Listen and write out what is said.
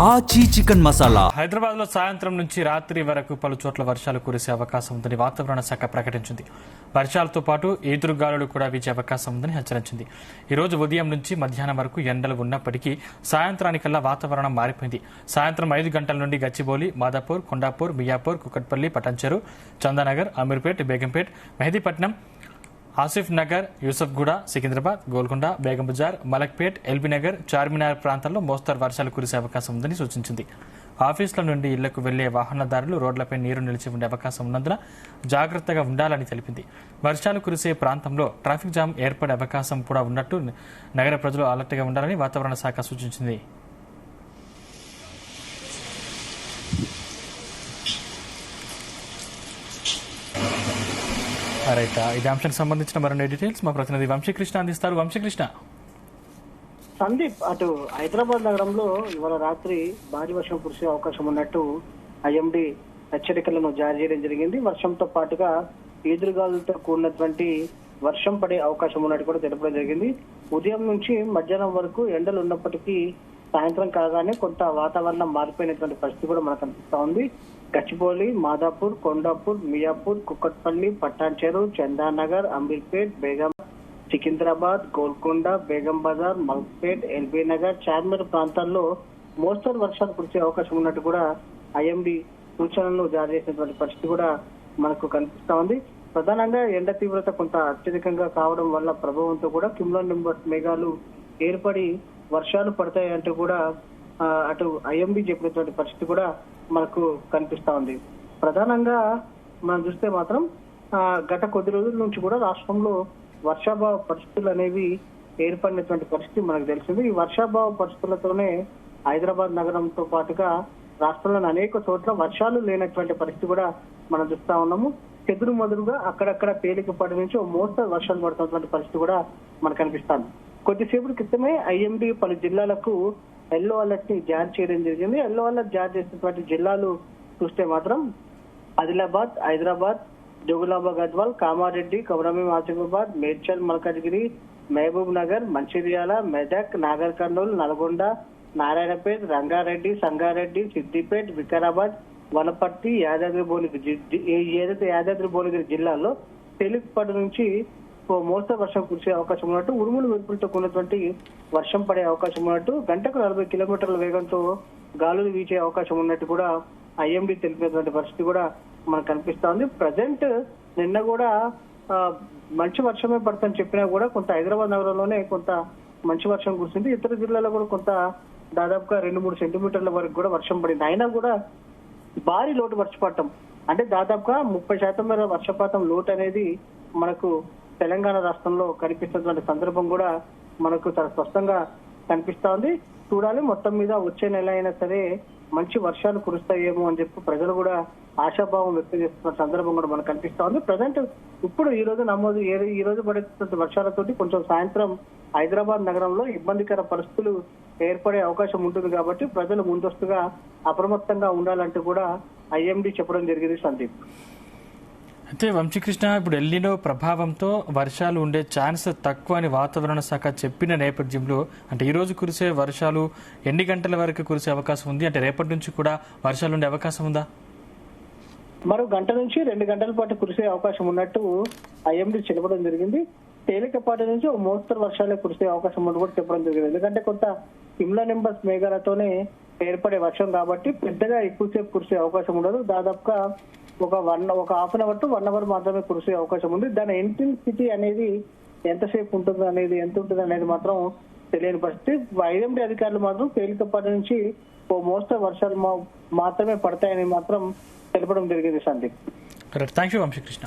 ఆచి చికెన్ మసాలా. హైదరాబాద్ లో సాయంత్రం నుంచి రాత్రి వరకు పలు చోట్ల వర్షాలు కురిసే అవకాశం ఉందని వాతావరణ శాఖ ప్రకటించింది. వర్షాలతో పాటు ఈదురుగాలులు కూడా వీచే అవకాశం ఉందని హెచ్చరించింది. ఈ రోజు ఉదయం నుంచి మధ్యాహ్నం వరకు ఎండలు ఉన్నప్పటికీ సాయంత్రానికల్లా వాతావరణం మారిపోయింది. సాయంత్రం 5 గంటల నుండి గచ్చిబౌలి, మాదాపూర్, కొండాపూర్, మియాపూర్, కుకట్పల్లి, పటాన్చెరు, చందానగర్, అమీర్పేట్, బేగంపేట్, మెహదీపట్నం, ఆసిఫ్ నగర్, యూసఫ్గూడ, సికింద్రాబాద్, గోల్కొండ, బేగం బజార్, మలక్పేట్, ఎల్బీ నగర్, చార్మినార్ ప్రాంతాల్లో మోస్తరు వర్షాలు కురిసే అవకాశం ఉందని సూచించింది. ఆఫీసుల నుండి ఇళ్లకు వెళ్లే వాహనదారులు రోడ్లపై నీరు నిలిచి ఉండే అవకాశం ఉన్నందున జాగ్రత్తగా ఉండాలని తెలిపింది. వర్షాలు కురిసే ప్రాంతంలో ట్రాఫిక్ జామ్ ఏర్పడే అవకాశం కూడా ఉన్నట్టు నగర ప్రజలు అలర్ట్గా ఉండాలని వాతావరణ శాఖ సూచించింది. ఇదే అంశానికి సంబంధించిన మరిన్ని డీటెయిల్స్ మా ప్రతినిధి వంశీకృష్ణ అందిస్తారు. వంశీకృష్ణ. సందీప్, అటు హైదరాబాద్ నగరంలో ఇవాళ రాత్రి భారీ వర్షం కురిసే అవకాశం ఉన్నట్టు ఐఎండీ హెచ్చరికలను జారీ చేయడం జరిగింది. వర్షంతో పాటుగా ఈదురుగాలులతో కూడినటువంటి వర్షం పడే అవకాశం ఉన్నట్టు కూడా తెలపడం జరిగింది. ఉదయం నుంచి మధ్యాహ్నం వరకు ఎండలు ఉన్నప్పటికీ సాయంత్రం కాగానే కొంత వాతావరణం మారిపోయినటువంటి పరిస్థితి కూడా మనకు కనిపిస్తా ఉంది. గచ్చిబౌలి, మాదాపూర్, కొండాపూర్, మియాపూర్, కుకట్పల్లి, పట్టాన్చెరు, చందానగర్, అమీర్పేట్, బేగం, సికింద్రాబాద్, గోల్కొండ, బేగం బజార్, మల్క్పేట్, ఎల్బీ నగర్, చార్మినార్ ప్రాంతాల్లో మోస్తరు వర్షాలు కురిసే అవకాశం ఉన్నట్టు కూడా ఐఎండీ సూచనలు జారీ చేసినటువంటి పరిస్థితి కూడా మనకు కనిపిస్తా ఉంది. ప్రధానంగా ఎండ తీవ్రత కొంత అత్యధికంగా కావడం వల్ల ప్రభావంతో కూడా క్యుములోనింబస్ మేఘాలు ఏర్పడి వర్షాలు పడతాయంటూ కూడా అటు ఐఎండీ చెప్పినటువంటి పరిస్థితి కూడా మనకు కనిపిస్తా ఉంది. ప్రధానంగా మనం చూస్తే మాత్రం గత కొద్ది రోజుల నుంచి కూడా రాష్ట్రంలో వర్షాభావ పరిస్థితులు అనేవి ఏర్పడినటువంటి పరిస్థితి మనకు తెలిసింది. ఈ వర్షాభావ పరిస్థితులతోనే హైదరాబాద్ నగరంతో పాటుగా రాష్ట్రంలోని అనేక చోట్ల వర్షాలు లేనటువంటి పరిస్థితి కూడా మనం చూస్తా ఉన్నాము. చెదురు మదురుగా అక్కడక్కడ తేలికపాటి నుంచి ఓ మోస్తరు వర్షాలు పడుతున్నటువంటి పరిస్థితి కూడా మనకు కనిపిస్తుంది. కొద్దిసేపటి క్రితమే ఐఎండీ పలు జిల్లాలకు ఎల్లో అలర్ట్ ని జారీ చేయడం జరిగింది. ఎల్లో అలర్ట్ జారీ చేసినటువంటి జిల్లాలు చూస్తే మాత్రం ఆదిలాబాద్, హైదరాబాద్, జోగులాంబ గద్వాల్, కామారెడ్డి, కొమరంభీం ఆసిఫాబాద్, మేడ్చల్, మల్కాజ్గిరి, మహబూబ్ నగర్, మంచిర్యాల, మెదక్, నాగర్ కర్నూలు, నల్గొండ, నారాయణపేట్, రంగారెడ్డి, సంగారెడ్డి, సిద్దిపేట్, వికారాబాద్, వనపర్తి, యాదాద్రి భువనగిరి జిల్లాల్లో తేలికపాటి నుంచి మోస్తరు వర్షం కురిసే అవకాశం ఉన్నట్టు, ఉరుములు మెరుపులతో కూడినటువంటి వర్షం పడే అవకాశం ఉన్నట్టు, గంటకు 40 కిలోమీటర్ల వేగంతో గాలులు వీచే అవకాశం ఉన్నట్టు కూడా ఐఎండీ తెలిపినటువంటి పరిస్థితి కూడా మనకు కనిపిస్తా ఉంది. ప్రజెంట్ నిన్న కూడా మంచి వర్షమే పడుతుందని చెప్పినా కూడా కొంత హైదరాబాద్ నగరంలోనే కొంత మంచి వర్షం కురిసింది. ఇతర జిల్లాలో కూడా కొంత దాదాపుగా 2-3 సెంటీమీటర్ల వరకు కూడా వర్షం పడింది. అయినా కూడా భారీ లోటు వర్షపాతం అంటే దాదాపుగా 30% మేర వర్షపాతం లోటు అనేది మనకు తెలంగాణ రాష్ట్రంలో కనిపిస్తున్నటువంటి సందర్భం కూడా మనకు చాలా స్పష్టంగా కనిపిస్తా ఉంది. చూడాలి, మొత్తం మీద వచ్చే నెల అయినా సరే మంచి వర్షాలు కురుస్తాయేమో అని చెప్పి ప్రజలు కూడా ఆశాభావం వ్యక్తం చేస్తున్న సందర్భం కూడా మనకు కనిపిస్తా ఉంది. ప్రజెంట్ ఇప్పుడు ఈ రోజు పడేటువంటి వర్షాలతోటి కొంచెం సాయంత్రం హైదరాబాద్ నగరంలో ఇబ్బందికర పరిస్థితులు ఏర్పడే అవకాశం ఉంటుంది కాబట్టి ప్రజలు ముందస్తుగా అప్రమత్తంగా ఉండాలంటూ కూడా ఐఎండీ చెప్పడం జరిగింది. సందీప్. అయితే వంశీకృష్ణ, ఇప్పుడు ఎల్నినో ప్రభావంతో వర్షాలు ఉండే ఛాన్స్ తక్కువ అని వాతావరణ శాఖ చెప్పిన నేపథ్యంలో అంటే ఈ రోజు కురిసే వర్షాలు ఎన్ని గంటల వరకు కురిసే అవకాశం ఉంది? అంటే రేపటి నుంచి కూడా వర్షాలు ఉండే అవకాశం ఉందా? మరో గంట నుంచి 2 గంటల పాటు కురిసే అవకాశం ఉన్నట్టు ఐఎండీ చెప్పడం జరిగింది. తేలికపాటి నుంచి ఓ మోస్తరు వర్షాలే కురిసే అవకాశం ఉన్నట్టు కూడా చెప్పడం జరిగింది. ఎందుకంటే కొంత క్యుములోనింబస్ మేఘాలతోనే ఏర్పడే వర్షం కాబట్టి పెద్దగా ఎక్కువసేపు కురిసే అవకాశం ఉండదు. దాదాపుగా ఒక half an hour to 1 hour మాత్రమే కురిసే అవకాశం ఉంది. దాని ఇంటెన్సిటీ అనేది ఎంతసేపు ఉంటుంది అనేది మాత్రం తెలియని పరిస్థితి. ఐఎండీ అధికారులు మాత్రం తేలికపాటి నుంచి ఓ మోస్తరు వర్షాలు మాత్రమే పడతాయని మాత్రం తెలపడం జరిగింది. సందీప్. Thank you Vamsikrishna.